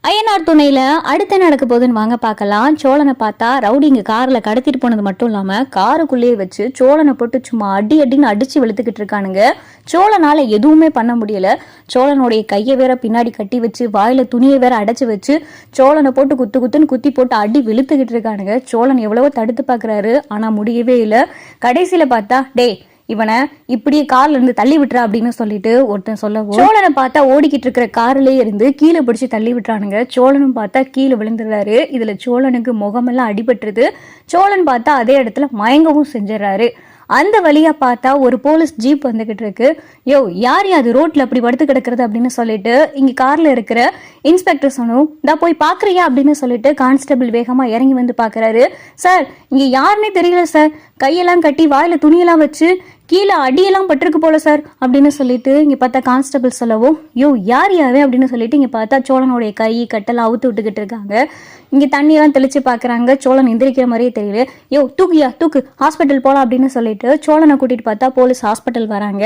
ஐயனார் துணையில அடுத்த நடக்க போகுதுன்னு வாங்க பார்க்கலாம். சோழனை பார்த்தா ரவுடிங்க கார்ல கடத்திட்டு போனது மட்டும் இல்லாம காருக்குள்ளேயே வச்சு சோழனை போட்டு சும்மா அடின்னு அடிச்சு வெளுத்துக்கிட்டு இருக்கானுங்க. சோழனால எதுவுமே பண்ண முடியல. சோழனுடைய கையை வேற பின்னாடி கட்டி வச்சு வாயில துணியை வேற அடைச்சு வச்சு சோழனை போட்டு குத்துன்னு குத்தி போட்டு அடி வெளுத்துக்கிட்டு இருக்கானுங்க. சோழன் எவ்வளவோ தடுத்து பாக்குறாரு, ஆனா முடியவே இல்லை. கடைசியில பார்த்தா டே இவனை இப்படியே கார்ல இருந்து தள்ளி விட்டுறா அப்படின்னு சொல்லிட்டு ஒருத்தன் சொல்லவும் சோழனை பார்த்தா ஓடிக்கிட்டு இருக்கிற கார்லயே இருந்து கீழே பிடிச்சி தள்ளி விட்டுறானுங்க. சோழனும் பார்த்தா கீழே விழுந்துடுறாரு. இதுல சோழனுக்கு முகமெல்லாம் அடிபட்டுருது. சோழன் பார்த்தா அதே இடத்துல மயங்கவும் செஞ்சிடறாரு. அந்த வழியா பார்த்தா ஒரு போலீஸ் ஜீப் வந்துகிட்டு இருக்கு. யோ யார் அது ரோட்ல அப்படி படுத்து கிடக்குறது அப்படின்னு சொல்லிட்டு இங்க கார்ல இருக்கிற இன்ஸ்பெக்டர் சொன்னோம், "தா போய் பாக்குறியா?" அப்படின்னு சொல்லிட்டு கான்ஸ்டபிள் வேகமா இறங்கி வந்து பாக்குறாரு. "சார் இங்க யாருன்னே தெரியல சார், கையெல்லாம் கட்டி வாயில துணியெல்லாம் வச்சு கீழே அடியெல்லாம் பட்டிருக்கு போல சார்" அப்படின்னு சொல்லிட்டு இங்க பார்த்தா கான்ஸ்டபிள் சொல்லவும், "யோ யார் அப்படின்னு சொல்லிட்டு இங்க பார்த்தா சோழனுடைய கை கட்டெல்லாம் அவுத்து விட்டுக்கிட்டு இருக்காங்க. இங்க தண்ணியெல்லாம் தெளிச்சு பாக்குறாங்க. சோழன் எந்திரிக்கிற மாதிரியே தெரியல. "யோ தூக்கு ஹாஸ்பிட்டல் போலாம்" அப்படின்னு சொல்லிட்டு சோழனை கூட்டிட்டு பார்த்தா போலீஸ் ஹாஸ்பிட்டல் வராங்க.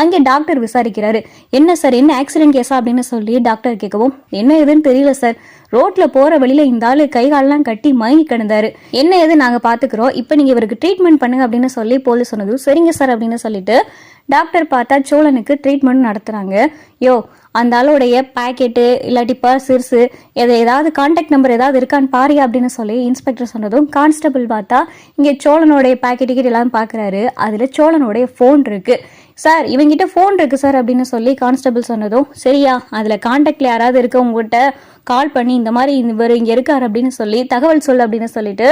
அங்கே டாக்டர் விசாரிக்கிறாரு. "என்ன சார், என்ன ஆக்சிடென்ட் கேஸா?" அப்படின்னு சொல்லி டாக்டர் கேட்கவும், "என்ன எதுன்னு தெரியல சார், ரோட்ல போற வழியில இந்த ஆளு கை காலெல்லாம் கட்டி மயங்கி கிடந்தாரு. என்ன எது நாங்க பாத்துக்கிறோம், இப்ப நீங்க இவருக்கு ட்ரீட்மெண்ட் பண்ணுங்க" அப்படின்னு சொல்லி போலீஸ் சொன்னது. "சரிங்க சார்" அப்படின்னு சொல்லிட்டு டாக்டர் பார்த்தா சோழனுக்கு ட்ரீட்மெண்ட் நடத்துறாங்க. யோ அந்த ஆளுடைய பாக்கெட்டு இல்லாட்டி பர்ஸ் ஏதாவது கான்டாக்ட் நம்பர் ஏதாவது இருக்கான்னு பாரு அப்படின்னு சொல்லி இன்ஸ்பெக்டர் சொன்னதும் கான்ஸ்டபிள் பார்த்தா இங்கே சோழனுடைய பாக்கெட்டு எல்லாம் பார்க்குறாரு. அதில் சோழனுடைய ஃபோன் இருக்கு. "சார் இவங்கிட்ட ஃபோன் இருக்கு சார்" அப்படின்னு சொல்லி கான்ஸ்டபிள் சொன்னதும், "சரியா அதில் கான்டாக்ட்ல யாராவது இருக்க உங்ககிட்ட கால் பண்ணி இந்த மாதிரி இவர் இங்கே இருக்காரு அப்படின்னு சொல்லி தகவல் சொல்லு" அப்படின்னு சொல்லிட்டு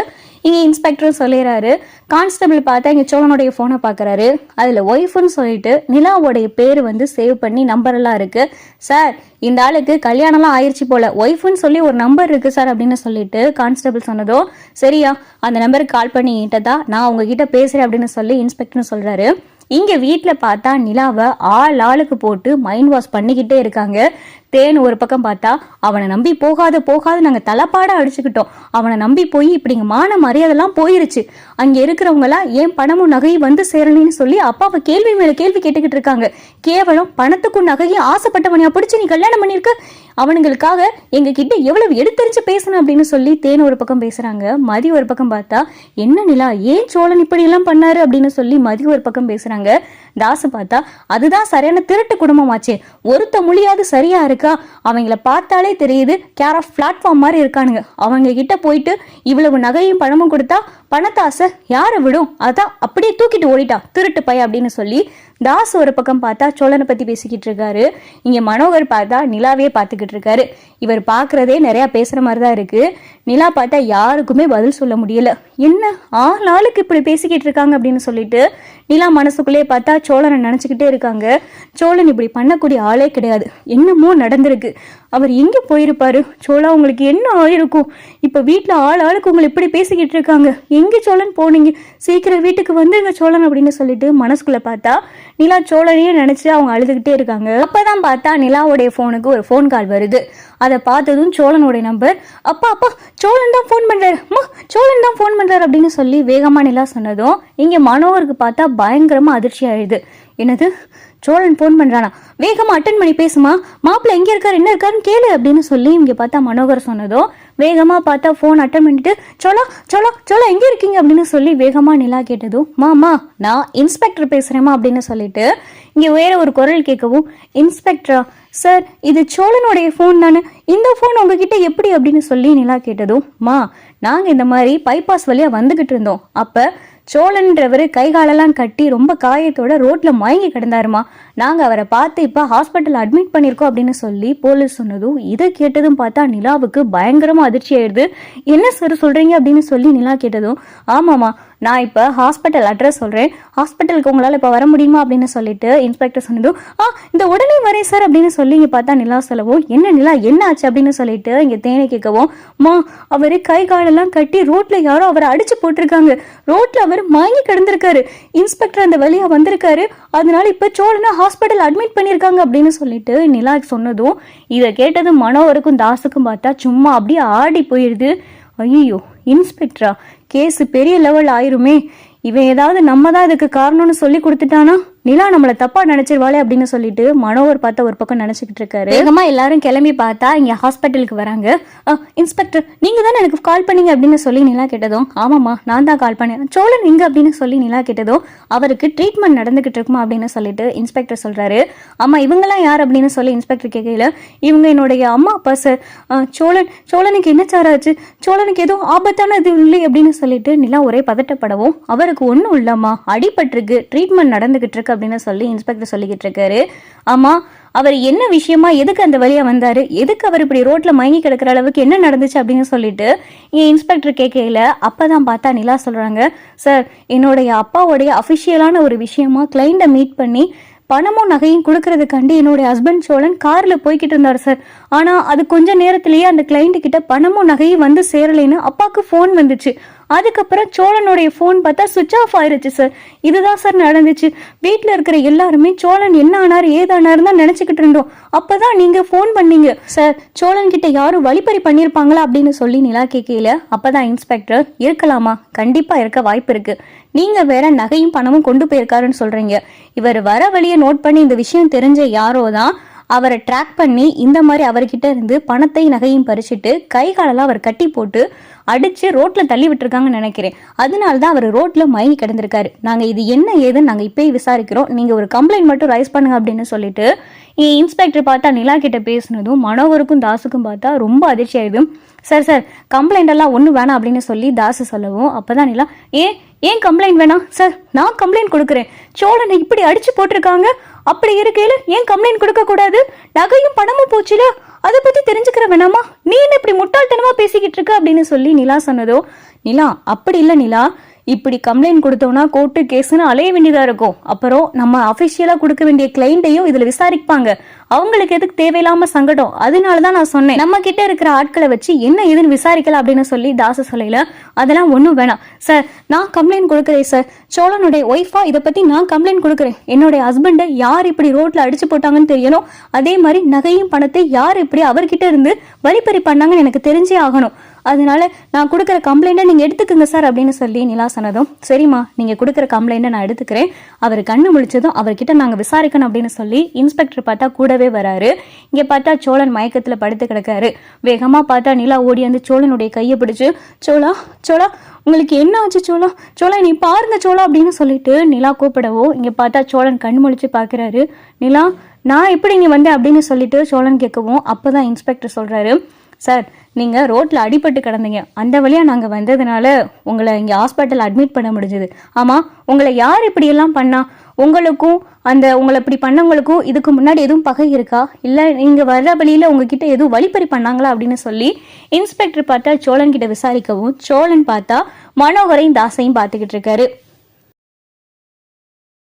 இங்கே இன்ஸ்பெக்டரும் சொல்லிடுறாரு. கான்ஸ்டபிள் பார்த்தா இங்கே சோழனுடைய ஃபோனை பார்க்குறாரு. அதில் ஒய்ஃப்னு சொல்லிட்டு நிலாவோடைய பேர் வந்து சேவ் பண்ணி நம்பர் எல்லாம் இருக்கு. "சார் இந்த ஆளுக்கு கல்யாணம்லாம் ஆயிடுச்சு போல, ஒய்ஃப்னு சொல்லி ஒரு நம்பர் இருக்கு சார்" அப்படின்னு சொல்லிட்டு கான்ஸ்டபிள் சொன்னதோ, "சரியா அந்த நம்பருக்கு கால் பண்ணிட்டதா நான் உங்ககிட்ட பேசுறேன்" அப்படின்னு சொல்லி இன்ஸ்பெக்டர் சொல்றாரு. இங்க வீட்டுல பார்த்தா நிலாவை ஆளுக்கு போட்டு மைண்ட் வாஷ் பண்ணிக்கிட்டே இருக்காங்க. தேன் ஒரு பக்கம் பார்த்தா அவனை நம்பி போகாத நாங்க தலைப்பாடா அடிச்சுக்கிட்டோம், அவனை நம்பி போய் இப்படிங்க மான மரியாதைலாம் போயிருச்சு, அங்க இருக்கிறவங்க எல்லாம் ஏன் பணமும் நகையும் வந்து சேரணும்னு சொல்லி அப்பாவை கேள்வி மேல கேள்வி கேட்டுக்கிட்டு இருக்காங்க. கேவலம் பணத்துக்கும் நகையும் ஆசைப்பட்டவனையா பிடிச்சு நீ கல்யாணம் பண்ணிருக்க, அவனுங்களுக்காக எங்க கிட்ட எவ்வளவு எடுத்தறிஞ்சு பேசணும் அப்படின்னு சொல்லி தேன் ஒரு பக்கம் பேசுறாங்க. மதி ஒரு பக்கம் பார்த்தா, "என்ன நிலா ஏன் சோழன் இப்படி எல்லாம் பண்ணாரு" அப்படின்னு சொல்லி மதி ஒரு பக்கம் பேசுறாங்க. தாசு பார்த்தா, "அதுதான் சரியான திருட்டு குடும்பமாச்சே, ஒருத்த மொழியாவது சரியா இருக்கா, அவங்கள பார்த்தாலே தெரியுது கேர் ஆஃப் பிளாட்ஃபார்ம் மாதிரி இருக்கானுங்க, அவங்க கிட்ட போயிட்டு இவ்வளவு நகையும் பணமும் கொடுத்தா பணத்தாசை யாரை விடும், அதான் அப்படியே தூக்கிட்டு ஓடிட்டா திருட்டு பைய" அப்படின்னு சொல்லி தாஸ் ஒரு பக்கம் பார்த்தா சோழனை பத்தி பேசிக்கிட்டு இருக்காரு. இங்க மனோகர் பார்த்தா நிலாவே பார்த்துக்கிட்டு இருக்காரு. இவர் பாக்குறதே நிறைய பேசுற மாதிரிதான் இருக்கு. நிலா பார்த்தா யாருக்குமே பதில் சொல்ல முடியல. என்ன ஆளுக்கு இப்படி பேசிக்கிட்டு இருக்காங்க அப்படின்னு சொல்லிட்டு நிலா மனசுக்குள்ளேயே பார்த்தா சோழனை நினைச்சுக்கிட்டே இருக்காங்க. சோழன் இப்படி பண்ணக்கூடிய ஆளே கிடையாது, என்னமோ நடந்திருக்கு, அவர் எங்க போயிருப்பாரு, சோழா உங்களுக்கு என்ன ஆயிருக்கும், இப்ப வீட்டுல ஆளுக்கு உங்களை இப்படி பேசிக்கிட்டு இருக்காங்க, எங்க சோழன் போனீங்க, சீக்கிரம் வீட்டுக்கு வந்துங்க சோழன் அப்படின்னு சொல்லிட்டு மனசுக்குள்ள பார்த்தா நிலா சோழனையே நினைச்சு அவங்க அழுதுகிட்டே இருக்காங்க. அப்பதான் பார்த்தா நிலாவுடைய போனுக்கு ஒரு போன் கால் வருது. அதை பார்த்ததும் சோழனுடைய நம்பர். அப்பா சோழன் தான் போன் பண்றாரு, சோழன் தான் போன் பண்றாரு" அப்படின்னு சொல்லி வேகமா நிலா சொன்னதும் இங்க மனோகருக்கு பார்த்தா பயங்கரமா அதிர்ச்சி ஆயிடுது. "என்னது சோழன் போன் பண்றானா, வேகமா அட்டன் பண்ணி பேசுமா, மாப்பிள்ள எங்க இருக்காரு என்ன இருக்காருன்னு கேளு" அப்படின்னு சொல்லி இங்க பார்த்தா மனோகர் சொன்னதும் வேகமா பார்த்தா போன் அட்டன் பண்ணிட்டு, சோழா எங்க இருக்கீங்க" அப்படின்னு சொல்லி வேகமா நிலா கேட்டதும், "மாமா நான் இன்ஸ்பெக்டர் பேசுறேமா" அப்படின்னு சொல்லிட்டு இங்க வேற ஒரு குரல் கேட்கவும், "இன்ஸ்பெக்டரா சார், இது சோழனுடைய போன் தானே, இந்த போன் உங்ககிட்ட எப்படி" அப்படின்னு சொல்லி நிலா கேட்டதும், "மா நாங்க இந்த மாதிரி பைபாஸ் வழியா வந்துகிட்டு இருந்தோம், அப்ப சோழன்றவர் கை காலெல்லாம் கட்டி ரொம்ப காயத்தோட ரோட்ல மயங்கி கிடந்தாருமா, நாங்க அவரை பார்த்து இப்ப ஹாஸ்பிட்டல் அட்மிட் பண்ணிருக்கோம்" அப்படின்னு சொல்லி போலீஸ் சொன்னதும் இதை கேட்டதும் பார்த்தா நிலாவுக்கு பயங்கரமா அதிர்ச்சி ஆயிடுது. "என்ன சார் சொல்றீங்க" அப்படின்னு சொல்லி நிலா கேட்டதும், "ஆமாமா நான் இப்ப ஹாஸ்பிட்டல் அட்ரஸ் சொல்றேன், ஹாஸ்பிட்டலுக்கு உங்களால இப்ப வர முடியுமா" அப்படின்னு சொல்லிட்டு இன்ஸ்பெக்டர் சொன்னதும், இந்த உடனே வரேன் சார்" அப்படின்னு சொல்லி இங்க பார்த்தா நிலா சொல்லவும், "என்ன நிலா என்ன ஆச்சு" அப்படின்னு சொல்லிட்டு இங்க தேனை கேட்கவும், "மா அவரு கை காலெல்லாம் கட்டி ரோட்ல யாரோ அவரை அடிச்சு போட்டிருக்காங்க, ரோட்ல அவர் மயங்கி கிடந்திருக்காரு, இன்ஸ்பெக்டர் அந்த வழியா வந்திருக்காரு, அதனால இப்ப சோழனை ஹாஸ்பிட்டல் அட்மிட் பண்ணிருக்காங்க" அப்படின்னு சொல்லிட்டு நிலா சொன்னதும் இதை கேட்டதும் மனோவருக்கும் தாசுக்கும் பார்த்தா சும்மா அப்படியே ஆடி போயிடுது. ஐயோ இன்ஸ்பெக்டரா, கேஸ் பெரிய லெவல் ஆயிருமே, இவன் ஏதாவது நம்ம தான் இதுக்கு காரணம்னு சொல்லி கொடுத்துட்டானா, நிலா நம்மளை தப்பா நினைச்சிருவாளே அப்படின்னு சொல்லிட்டு மனோகர் பார்த்தா ஒரு பக்கம் நினைச்சுக்கிட்டு இருக்காரு. வேகமா எல்லாரும் கிளம்பி பார்த்தா இங்க ஹாஸ்பிட்டலுக்கு வராங்க. இன்ஸ்பெக்டர் நீங்க தானே எனக்கு கால் பண்ணீங்க அப்படின்னு சொல்லி நிலா கேட்டதும், ஆமாம்மா நான் தான் கால் பண்ணேன். சோழன் இங்க அப்படின்னு சொல்லி நிலா கேட்டதும், அவருக்கு ட்ரீட்மெண்ட் நடந்துகிட்டு இருக்குமா அப்படின்னு சொல்லிட்டு இன்ஸ்பெக்டர் சொல்றாரு. ஆமா இவங்கெல்லாம் யார் அப்படின்னு சொல்லி இன்ஸ்பெக்டர் கேட்கல, இவங்க என்னுடைய அம்மா அப்பா சார். சோழனுக்கு என்ன சாராச்சு, சோழனுக்கு எதுவும் ஆபத்தான இது இல்லை அப்படின்னு சொல்லிட்டு நிலா ஒரே பதட்டப்படவும், அவருக்கு ஒன்றும் இல்லம்மா அடிபட்டிருக்கு, ட்ரீட்மெண்ட் நடந்துகிட்டு இருக்கு அப்படின்னு சொல்லி இன்ஸ்பெக்டர் சொல்லிக்கிட்டு இருக்காரு. ஆமா அவர் என்ன விஷயமா எதுக்கு அந்த வழியா வந்தாரு, எதுக்கு அவர் இப்படி ரோட்ல மயங்கி கிடக்கிற அளவுக்கு என்ன நடந்துச்சு அப்படின்னு சொல்லிட்டு என் இன்ஸ்பெக்டர் கேட்கல. அப்பதான் பார்த்தா நிலா சொல்றாங்க, சார் என்னுடைய அப்பாவுடைய அஃபிஷியலான ஒரு விஷயமா கிளைண்ட்டை மீட் பண்ணி பணமும் நகையும் கொடுக்கறதுக்காண்டி என்னுடைய ஹஸ்பண்ட் சோழன் கார்ல போய்கிட்டு இருந்தார் சார். ஆனா அது கொஞ்ச நேரத்திலேயே அந்த கிளைண்ட் கிட்ட பணமும் நகையும் வந்து சேரலைன்னு அப்பாவுக்கு ஃபோன் வந்துச்சு. அதுக்கப்புறம் சோழனுடைய ஃபோன் பார்த்தா சுவிட்ச் ஆஃப் ஆயிருச்சு சார். இதுதான் சார் நடந்துச்சு. வீட்டில் இருக்கிற எல்லாருமே சோழன் என்ன ஆனார் ஏதானாருன்னு தான் நினைச்சுக்கிட்டு இருந்தோம். அப்பதான் நீங்க ஃபோன் பண்ணீங்க சார். சோழன் கிட்ட யாரும் வழிப்பறி பண்ணியிருப்பாங்களா அப்படின்னு சொல்லி நிலா கேட்கல. அப்பதான் இன்ஸ்பெக்டர், இருக்கலாமா, கண்டிப்பா இருக்க வாய்ப்பு இருக்கு. நீங்க வேற நகையும் பணமும் கொண்டு போயிருக்காருன்னு சொல்றீங்க. இவர் வர வழியை நோட் பண்ணி இந்த விஷயம் தெரிஞ்ச யாரோ தான் அவரை ட்ராக் பண்ணி இந்த மாதிரி அவர்கிட்ட இருந்து பணத்தை நகையும் பறிச்சுட்டு கை காலெல்லாம் அவர் கட்டி போட்டு அடிச்சு ரோட்ல தள்ளி விட்டுருக்காங்கன்னு நினைக்கிறேன். அதனாலதான் அவர் ரோட்ல மயங்கி கிடந்திருக்காரு. நாங்க இது என்ன ஏதுன்னு நாங்க இப்பயே விசாரிக்கிறோம், நீங்க ஒரு கம்ப்ளைண்ட் மட்டும் ரைஸ் பண்ணுங்க அப்படின்னு சொல்லிட்டு இன்ஸ்பெக்டர் பார்த்தா நிலா கிட்ட பேசினதும் மனோகருக்கும் தாசுக்கும் பார்த்தா ரொம்ப அதிர்ச்சி ஆயிடுது. சார் கம்ப்ளைண்ட் எல்லாம் ஒன்றும் வேணாம் அப்படின்னு சொல்லி தாசு சொல்லவும், அப்பதான் நிலா, ஏன் கம்ப்ளைண்ட் வேணாம் சார், நான் கம்ப்ளைண்ட் கொடுக்குறேன். சோழனை இப்படி அடிச்சு போட்டிருக்காங்க, அப்படி இருக்கையில ஏன் கம்ப்ளைண்ட் கொடுக்க கூடாது? நகையும் பணமும் போச்சுல, அதை பத்தி தெரிஞ்சுக்கிற வேணாமா? நீ என்ன இப்படி முட்டாள்தனமா பேசிக்கிட்டு இருக்க அப்படின்னு சொல்லி நிலா சொன்னதோ, நிலா அப்படி இல்லை நிலா, இப்படி கம்ப்ளைண்ட் கொடுத்தோம்னா கோர்ட்டு கேஸ்ன்னு அலைய வேண்டியதா இருக்கும். அப்புறம் நம்ம அபிஷியலா கொடுக்க வேண்டிய கிளைண்ட்டையும் இதுல விசாரிப்பாங்க. அவங்களுக்கு எதுக்கு தேவையில்லாம சங்கடம்? அதனாலதான் நான் சொன்னேன், நம்ம கிட்ட இருக்கிற ஆட்களை வச்சு என்ன ஏதுன்னு விசாரிக்கலாம் அப்படின்னு சொல்லி தாச சொல்லல. அதெல்லாம் ஒன்றும் வேணாம் சார், நான் கம்ப்ளைண்ட் கொடுக்குறேன் சார். சோழனுடைய ஒய்ஃபா இதை பத்தி நான் கம்ப்ளைண்ட் கொடுக்குறேன். என்னுடைய ஹஸ்பண்டை யார் இப்படி ரோட்ல அடிச்சு போட்டாங்கன்னு தெரியணும். அதே மாதிரி நகையும் பணத்தை யார் இப்படி அவர்கிட்ட இருந்து வழிப்பறி பண்ணாங்கன்னு எனக்கு தெரிஞ்சே ஆகணும். அதனால நான் கொடுக்குற கம்ப்ளைண்ட்டை நீங்கள் எடுத்துக்கோங்க சார் அப்படின்னு சொல்லி நிலா சொன்னதும், சரிம்மா நீங்கள் கொடுக்குற கம்ப்ளைண்ட்டை நான் எடுத்துக்கிறேன். அவர் கண்ணு முழிச்சதும் அவர்கிட்ட நாங்கள் விசாரிக்கணும் அப்படின்னு சொல்லி இன்ஸ்பெக்டர் பார்த்தா கூடவே வராரு. இங்கே பார்த்தா சோழன் மயக்கத்தில் படுத்து கிடக்காரு. வேகமாக பார்த்தா நிலா ஓடி வந்து சோழனுடைய கையை பிடிச்சு, சோழா உங்களுக்கு என்ன ஆச்சு சோழா நீ பாருங்க சோழா அப்படின்னு சொல்லிட்டு நிலா கூப்பிடவோ, இங்கே பார்த்தா சோழன் கண் முழிச்சு பார்க்குறாரு. நிலா நான் எப்படி இங்கே வந்தேன் அப்படின்னு சொல்லிட்டு சோழன் கேட்கவும், அப்போதான் இன்ஸ்பெக்டர் சொல்கிறாரு, சார் நீங்கள் ரோட்டில் அடிபட்டு கிடந்தீங்க, அந்த வழியாக நாங்கள் வந்ததுனால உங்களை இங்கே ஹாஸ்பிட்டல் அட்மிட் பண்ண முடிஞ்சது. ஆமாம் உங்களை யார் இப்படியெல்லாம் பண்ணா? உங்களுக்கும் அந்த உங்களை இப்படி பண்ணவங்களுக்கும் இதுக்கு முன்னாடி எதுவும் பகை இருக்கா? இல்லை நீங்கள் வர்ற வழியில் உங்ககிட்ட எதுவும் வழிப்பறி பண்ணாங்களா அப்படின்னு சொல்லி இன்ஸ்பெக்டர் பார்த்தா சோழன் கிட்ட விசாரிக்கவும், சோழன் பார்த்தா மனோகரையும் தாசையும் பார்த்துக்கிட்டு இருக்காரு.